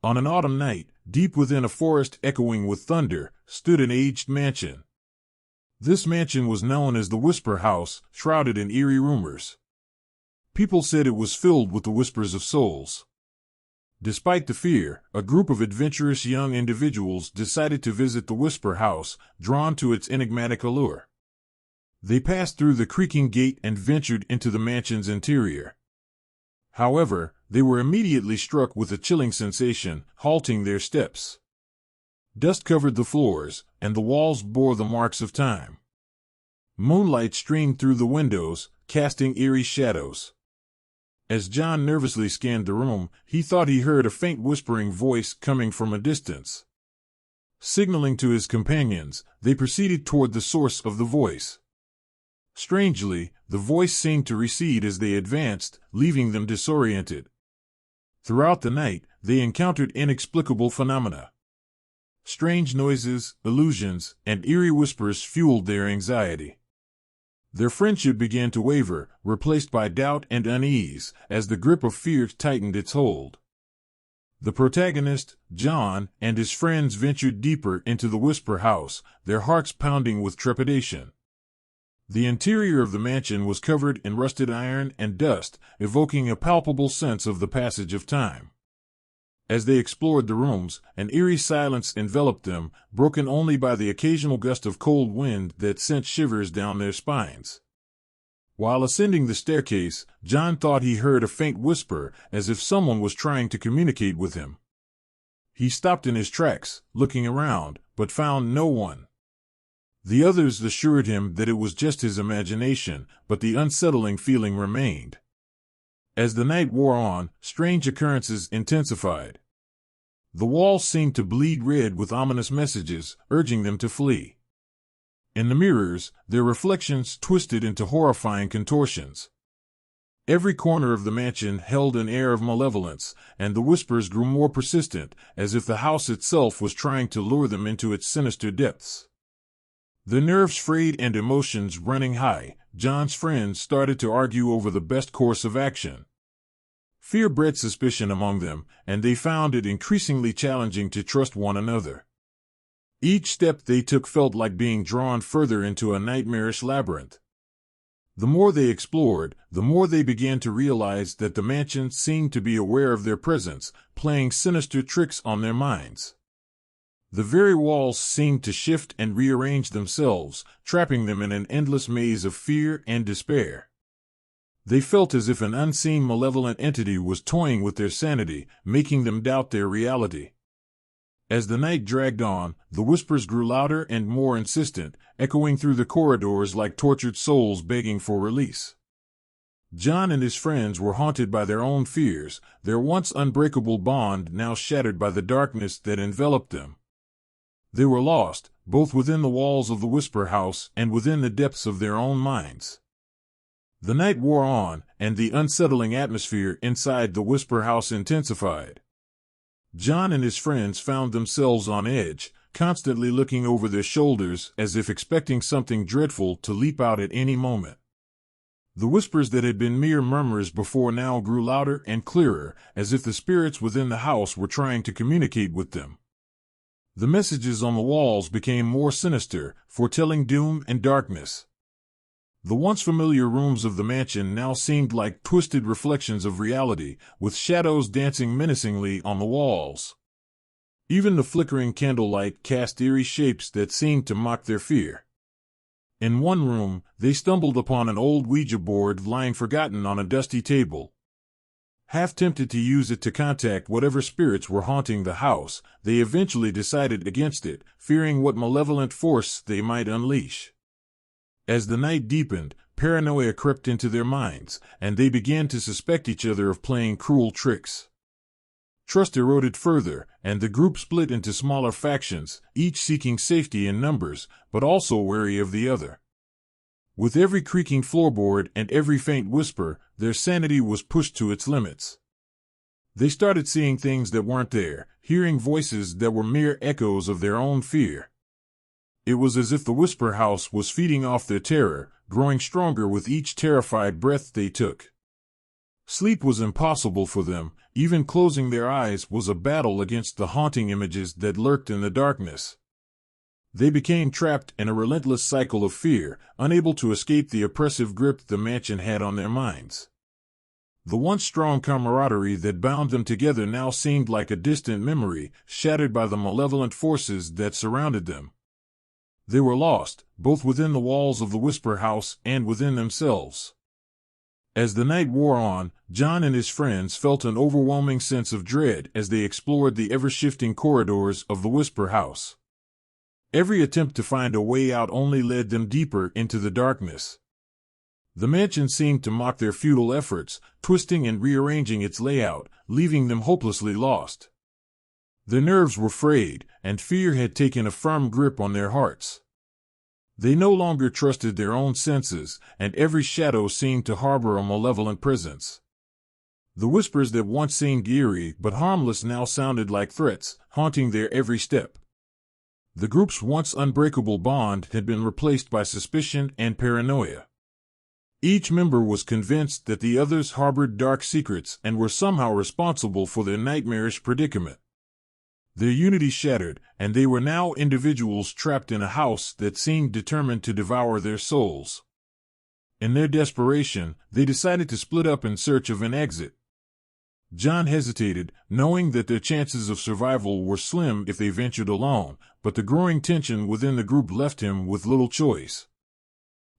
On an autumn night, deep within a forest echoing with thunder, stood an aged mansion. This mansion was known as the Whisper House, shrouded in eerie rumors. People said it was filled with the whispers of souls. Despite the fear, a group of adventurous young individuals decided to visit the Whisper House, drawn to its enigmatic allure. They passed through the creaking gate and ventured into the mansion's interior. However, they were immediately struck with a chilling sensation, halting their steps. Dust covered the floors, and the walls bore the marks of time. Moonlight streamed through the windows, casting eerie shadows. As John nervously scanned the room, he thought he heard a faint whispering voice coming from a distance. Signaling to his companions, they proceeded toward the source of the voice. Strangely, the voice seemed to recede as they advanced, leaving them disoriented. Throughout the night, they encountered inexplicable phenomena. Strange noises, illusions, and eerie whispers fueled their anxiety. Their friendship began to waver, replaced by doubt and unease, as the grip of fear tightened its hold. The protagonist, John, and his friends ventured deeper into the Whisper House, their hearts pounding with trepidation. The interior of the mansion was covered in rusted iron and dust, evoking a palpable sense of the passage of time. As they explored the rooms, an eerie silence enveloped them, broken only by the occasional gust of cold wind that sent shivers down their spines. While ascending the staircase, John thought he heard a faint whisper, as if someone was trying to communicate with him. He stopped in his tracks, looking around, but found no one. The others assured him that it was just his imagination, but the unsettling feeling remained. As the night wore on, strange occurrences intensified. The walls seemed to bleed red with ominous messages, urging them to flee. In the mirrors, their reflections twisted into horrifying contortions. Every corner of the mansion held an air of malevolence, and the whispers grew more persistent, as if the house itself was trying to lure them into its sinister depths. The nerves frayed and emotions running high, John's friends started to argue over the best course of action. Fear bred suspicion among them, and they found it increasingly challenging to trust one another. Each step they took felt like being drawn further into a nightmarish labyrinth. The more they explored, the more they began to realize that the mansion seemed to be aware of their presence, playing sinister tricks on their minds. The very walls seemed to shift and rearrange themselves, trapping them in an endless maze of fear and despair. They felt as if an unseen malevolent entity was toying with their sanity, making them doubt their reality. As the night dragged on, the whispers grew louder and more insistent, echoing through the corridors like tortured souls begging for release. John and his friends were haunted by their own fears, their once unbreakable bond now shattered by the darkness that enveloped them. They were lost, both within the walls of the Whisper House and within the depths of their own minds. The night wore on, and the unsettling atmosphere inside the Whisper House intensified. John and his friends found themselves on edge, constantly looking over their shoulders as if expecting something dreadful to leap out at any moment. The whispers that had been mere murmurs before now grew louder and clearer, as if the spirits within the house were trying to communicate with them. The messages on the walls became more sinister, foretelling doom and darkness. The once familiar rooms of the mansion now seemed like twisted reflections of reality, with shadows dancing menacingly on the walls. Even the flickering candlelight cast eerie shapes that seemed to mock their fear. In one room, they stumbled upon an old Ouija board lying forgotten on a dusty table. Half tempted to use it to contact whatever spirits were haunting the house, they eventually decided against it, fearing what malevolent force they might unleash. As the night deepened, paranoia crept into their minds, and they began to suspect each other of playing cruel tricks. Trust eroded further, and the group split into smaller factions, each seeking safety in numbers, but also wary of the other. With every creaking floorboard and every faint whisper, their sanity was pushed to its limits. They started seeing things that weren't there, hearing voices that were mere echoes of their own fear. It was as if the Whisper House was feeding off their terror, growing stronger with each terrified breath they took. Sleep was impossible for them. Even closing their eyes was a battle against the haunting images that lurked in the darkness. They became trapped in a relentless cycle of fear, unable to escape the oppressive grip the mansion had on their minds. The once strong camaraderie that bound them together now seemed like a distant memory, shattered by the malevolent forces that surrounded them. They were lost, both within the walls of the Whisper House and within themselves. As the night wore on, John and his friends felt an overwhelming sense of dread as they explored the ever-shifting corridors of the Whisper House. Every attempt to find a way out only led them deeper into the darkness. The mansion seemed to mock their futile efforts, twisting and rearranging its layout, leaving them hopelessly lost. Their nerves were frayed, and fear had taken a firm grip on their hearts. They no longer trusted their own senses, and every shadow seemed to harbor a malevolent presence. The whispers that once seemed eerie but harmless now sounded like threats, haunting their every step. The group's once unbreakable bond had been replaced by suspicion and paranoia. Each member was convinced that the others harbored dark secrets and were somehow responsible for their nightmarish predicament. Their unity shattered, and they were now individuals trapped in a house that seemed determined to devour their souls. In their desperation, they decided to split up in search of an exit. John hesitated, knowing that their chances of survival were slim if they ventured alone, but the growing tension within the group left him with little choice.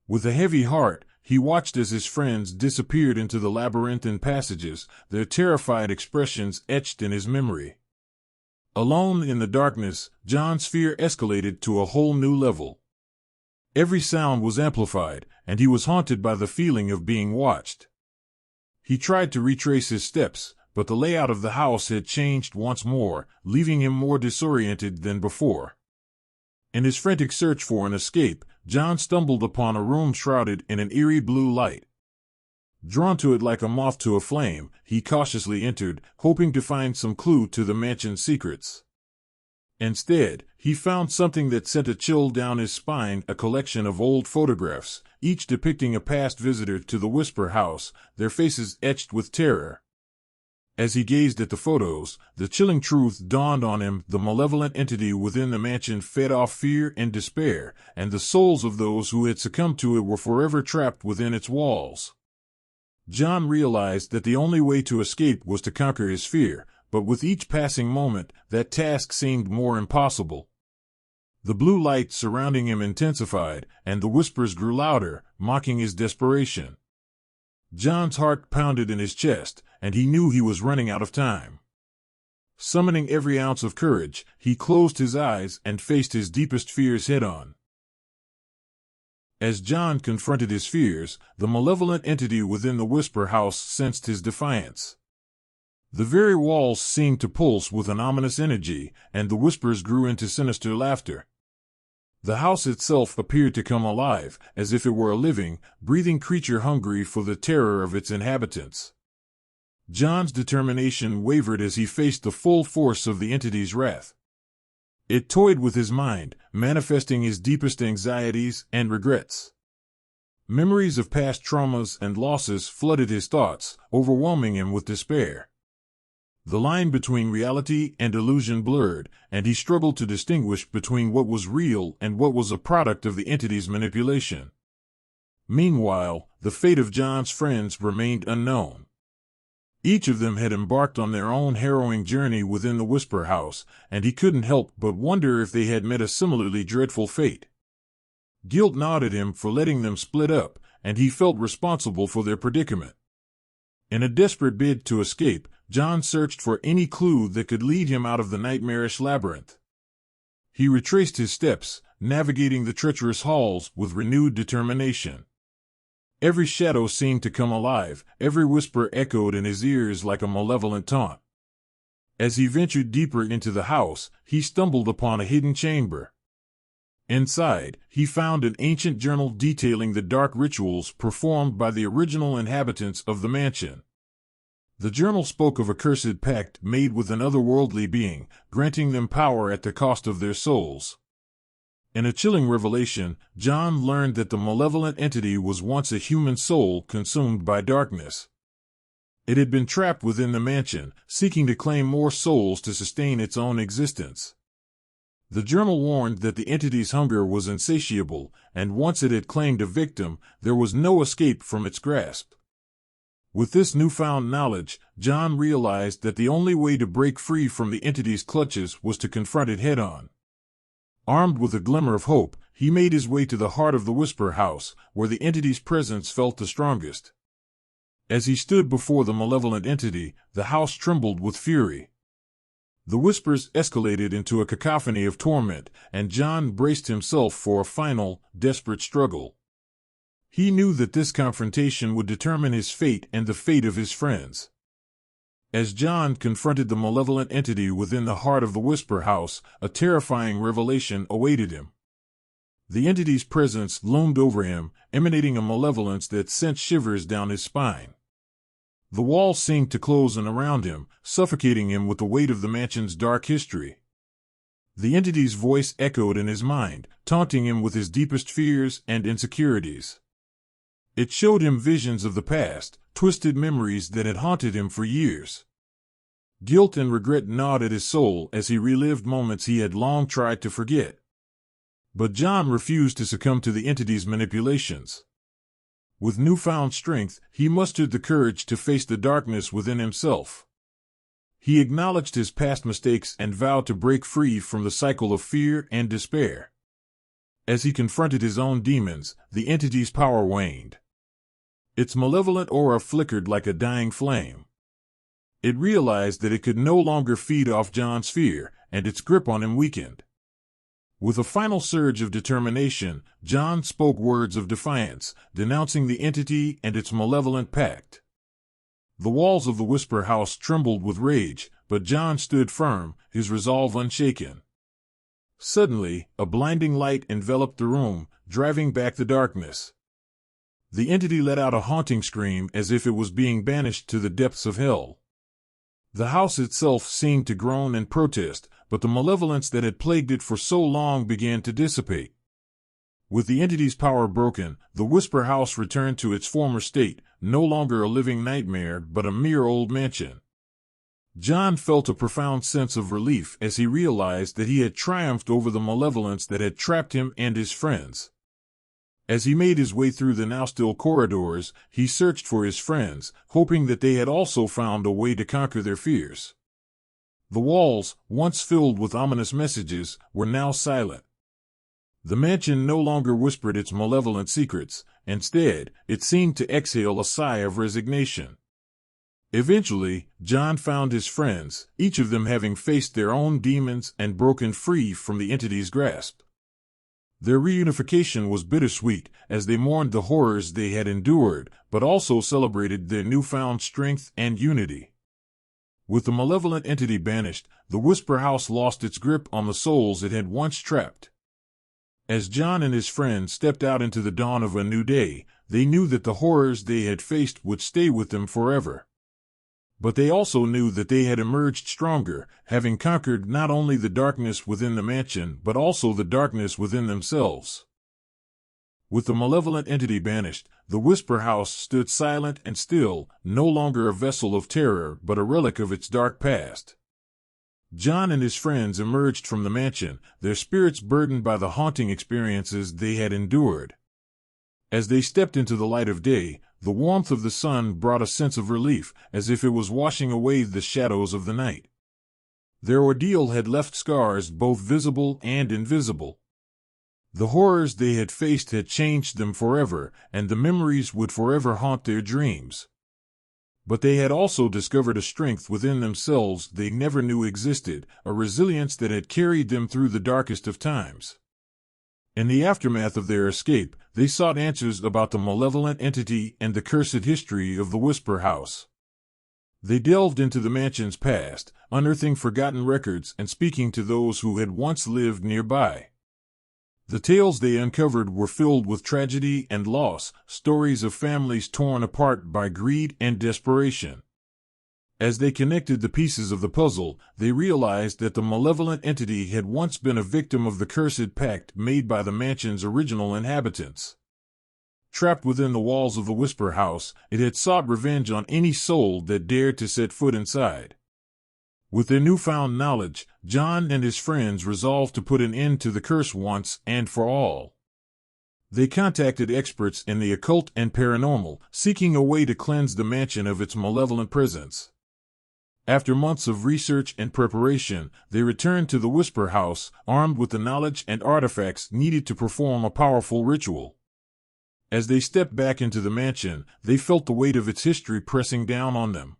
With a heavy heart, he watched as his friends disappeared into the labyrinthine passages, their terrified expressions etched in his memory. Alone in the darkness, John's fear escalated to a whole new level. Every sound was amplified, and he was haunted by the feeling of being watched. He tried to retrace his steps, but the layout of the house had changed once more, leaving him more disoriented than before. In his frantic search for an escape, John stumbled upon a room shrouded in an eerie blue light. Drawn to it like a moth to a flame, he cautiously entered, hoping to find some clue to the mansion's secrets. Instead, he found something that sent a chill down his spine, a collection of old photographs, each depicting a past visitor to the Whisper House, their faces etched with terror. As he gazed at the photos, the chilling truth dawned on him: the malevolent entity within the mansion fed off fear and despair, and the souls of those who had succumbed to it were forever trapped within its walls. John realized that the only way to escape was to conquer his fear, but with each passing moment, that task seemed more impossible. The blue light surrounding him intensified, and the whispers grew louder, mocking his desperation. John's heart pounded in his chest, and he knew he was running out of time. Summoning every ounce of courage, he closed his eyes and faced his deepest fears head-on. As John confronted his fears, the malevolent entity within the Whisper House sensed his defiance. The very walls seemed to pulse with an ominous energy, and the whispers grew into sinister laughter. The house itself appeared to come alive, as if it were a living, breathing creature hungry for the terror of its inhabitants. John's determination wavered as he faced the full force of the entity's wrath. It toyed with his mind, manifesting his deepest anxieties and regrets. Memories of past traumas and losses flooded his thoughts, overwhelming him with despair. The line between reality and illusion blurred, and he struggled to distinguish between what was real and what was a product of the entity's manipulation. Meanwhile, the fate of John's friends remained unknown. Each of them had embarked on their own harrowing journey within the Whisper House, and he couldn't help but wonder if they had met a similarly dreadful fate. Guilt gnawed at him for letting them split up, and he felt responsible for their predicament. In a desperate bid to escape, John searched for any clue that could lead him out of the nightmarish labyrinth. He retraced his steps, navigating the treacherous halls with renewed determination. Every shadow seemed to come alive, every whisper echoed in his ears like a malevolent taunt. As he ventured deeper into the house, he stumbled upon a hidden chamber. Inside, he found an ancient journal detailing the dark rituals performed by the original inhabitants of the mansion. The journal spoke of a cursed pact made with an otherworldly being, granting them power at the cost of their souls. In a chilling revelation, John learned that the malevolent entity was once a human soul consumed by darkness. It had been trapped within the mansion, seeking to claim more souls to sustain its own existence. The journal warned that the entity's hunger was insatiable, and once it had claimed a victim, there was no escape from its grasp. With this newfound knowledge, John realized that the only way to break free from the entity's clutches was to confront it head-on. Armed with a glimmer of hope, he made his way to the heart of the Whisper House, where the entity's presence felt the strongest. As he stood before the malevolent entity, the house trembled with fury. The whispers escalated into a cacophony of torment, and John braced himself for a final, desperate struggle. He knew that this confrontation would determine his fate and the fate of his friends. As John confronted the malevolent entity within the heart of the Whisper House, a terrifying revelation awaited him. The entity's presence loomed over him, emanating a malevolence that sent shivers down his spine. The walls seemed to close in around him, suffocating him with the weight of the mansion's dark history. The entity's voice echoed in his mind, taunting him with his deepest fears and insecurities. It showed him visions of the past, twisted memories that had haunted him for years. Guilt and regret gnawed at his soul as he relived moments he had long tried to forget. But John refused to succumb to the entity's manipulations. With newfound strength, he mustered the courage to face the darkness within himself. He acknowledged his past mistakes and vowed to break free from the cycle of fear and despair. As he confronted his own demons, the entity's power waned. Its malevolent aura flickered like a dying flame. It realized that it could no longer feed off John's fear, and its grip on him weakened. With a final surge of determination, John spoke words of defiance, denouncing the entity and its malevolent pact. The walls of the Whisper House trembled with rage, but John stood firm, his resolve unshaken. Suddenly, a blinding light enveloped the room, driving back the darkness. The entity let out a haunting scream as if it was being banished to the depths of hell. The house itself seemed to groan and protest, but the malevolence that had plagued it for so long began to dissipate. With the entity's power broken, the Whisper House returned to its former state, no longer a living nightmare but a mere old mansion. John felt a profound sense of relief as he realized that he had triumphed over the malevolence that had trapped him and his friends. As he made his way through the now-still corridors, he searched for his friends, hoping that they had also found a way to conquer their fears. The walls, once filled with ominous messages, were now silent. The mansion no longer whispered its malevolent secrets. Instead, it seemed to exhale a sigh of resignation. Eventually, John found his friends, each of them having faced their own demons and broken free from the entity's grasp. Their reunification was bittersweet, as they mourned the horrors they had endured, but also celebrated their newfound strength and unity. With the malevolent entity banished, the Whisper House lost its grip on the souls it had once trapped. As John and his friends stepped out into the dawn of a new day, they knew that the horrors they had faced would stay with them forever. But they also knew that they had emerged stronger, having conquered not only the darkness within the mansion but also the darkness within themselves. With the malevolent entity banished, the Whisper House stood silent and still, no longer a vessel of terror but a relic of its dark past. John and his friends emerged from the mansion, their spirits burdened by the haunting experiences they had endured. As they stepped into the light of day, the warmth of the sun brought a sense of relief, as if it was washing away the shadows of the night. Their ordeal had left scars both visible and invisible. The horrors they had faced had changed them forever, and the memories would forever haunt their dreams. But they had also discovered a strength within themselves they never knew existed, a resilience that had carried them through the darkest of times. In the aftermath of their escape, they sought answers about the malevolent entity and the cursed history of the Whisper House. They delved into the mansion's past, unearthing forgotten records and speaking to those who had once lived nearby. The tales they uncovered were filled with tragedy and loss, stories of families torn apart by greed and desperation. As they connected the pieces of the puzzle, they realized that the malevolent entity had once been a victim of the cursed pact made by the mansion's original inhabitants. trapped within the walls of the Whisper House, it had sought revenge on any soul that dared to set foot inside. With their newfound knowledge, John and his friends resolved to put an end to the curse once and for all. They contacted experts in the occult and paranormal, seeking a way to cleanse the mansion of its malevolent presence. After months of research and preparation, they returned to the Whisper House, armed with the knowledge and artifacts needed to perform a powerful ritual. As they stepped back into the mansion, they felt the weight of its history pressing down on them.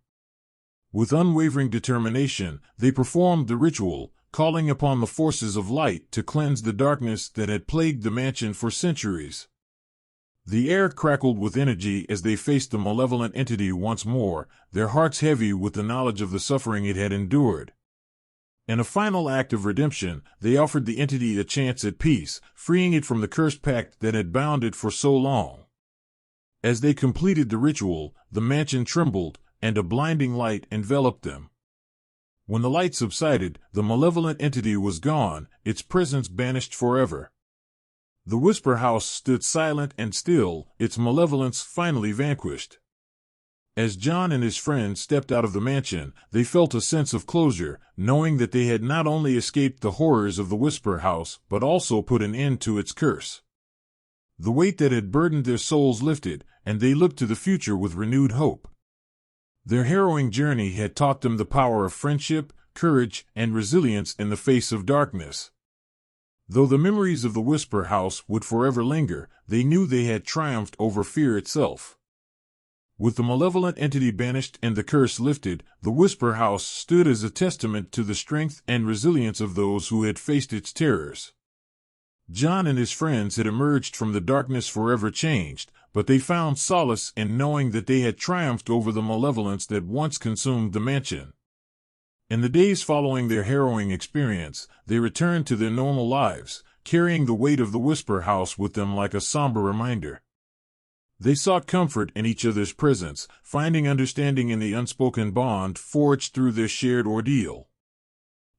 With unwavering determination, they performed the ritual, calling upon the forces of light to cleanse the darkness that had plagued the mansion for centuries. The air crackled with energy as they faced the malevolent entity once more, their hearts heavy with the knowledge of the suffering it had endured. In a final act of redemption, they offered the entity a chance at peace, freeing it from the cursed pact that had bound it for so long. As they completed the ritual, the mansion trembled, and a blinding light enveloped them. When the light subsided, the malevolent entity was gone, its presence banished forever. The Whisper House stood silent and still, its malevolence finally vanquished. As John and his friends stepped out of the mansion, they felt a sense of closure, knowing that they had not only escaped the horrors of the Whisper House, but also put an end to its curse. The weight that had burdened their souls lifted, and they looked to the future with renewed hope. Their harrowing journey had taught them the power of friendship, courage, and resilience in the face of darkness. Though the memories of the Whisper House would forever linger, they knew they had triumphed over fear itself. With the malevolent entity banished and the curse lifted, the Whisper House stood as a testament to the strength and resilience of those who had faced its terrors. John and his friends had emerged from the darkness forever changed, but they found solace in knowing that they had triumphed over the malevolence that once consumed the mansion. In the days following their harrowing experience, they returned to their normal lives, carrying the weight of the Whisper House with them like a somber reminder. They sought comfort in each other's presence, finding understanding in the unspoken bond forged through their shared ordeal.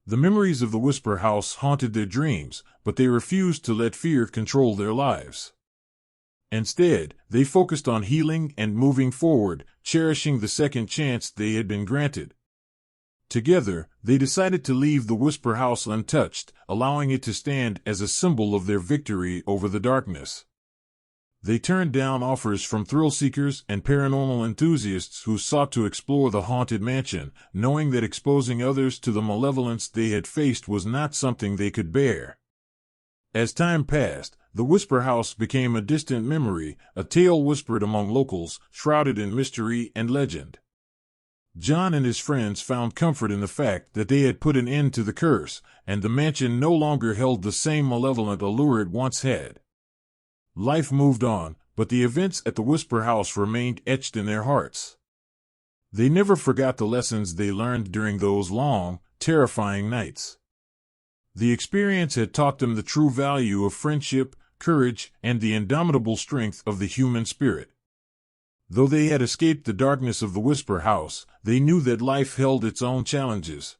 The memories of the Whisper House haunted their dreams, but they refused to let fear control their lives. Instead, they focused on healing and moving forward, cherishing the second chance they had been granted. Together, they decided to leave the Whisper House untouched, allowing it to stand as a symbol of their victory over the darkness. They turned down offers from thrill-seekers and paranormal enthusiasts who sought to explore the haunted mansion, knowing that exposing others to the malevolence they had faced was not something they could bear. As time passed, the Whisper House became a distant memory, a tale whispered among locals, shrouded in mystery and legend. John and his friends found comfort in the fact that they had put an end to the curse, and the mansion no longer held the same malevolent allure it once had. Life moved on, but the events at the Whisper House remained etched in their hearts. They never forgot the lessons they learned during those long, terrifying nights. The experience had taught them the true value of friendship, courage, and the indomitable strength of the human spirit. Though they had escaped the darkness of the Whisper House, they knew that life held its own challenges.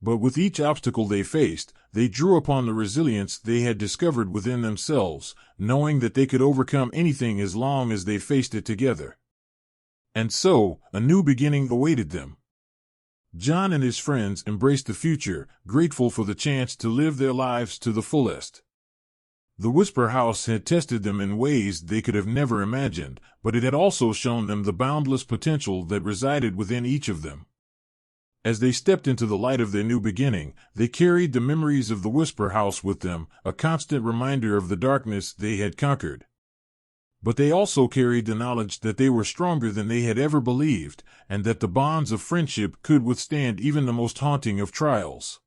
But with each obstacle they faced, they drew upon the resilience they had discovered within themselves, knowing that they could overcome anything as long as they faced it together. And so, a new beginning awaited them. John and his friends embraced the future, grateful for the chance to live their lives to the fullest. The Whisper House had tested them in ways they could have never imagined, but it had also shown them the boundless potential that resided within each of them. As they stepped into the light of their new beginning, they carried the memories of the Whisper House with them, a constant reminder of the darkness they had conquered. But they also carried the knowledge that they were stronger than they had ever believed, and that the bonds of friendship could withstand even the most haunting of trials.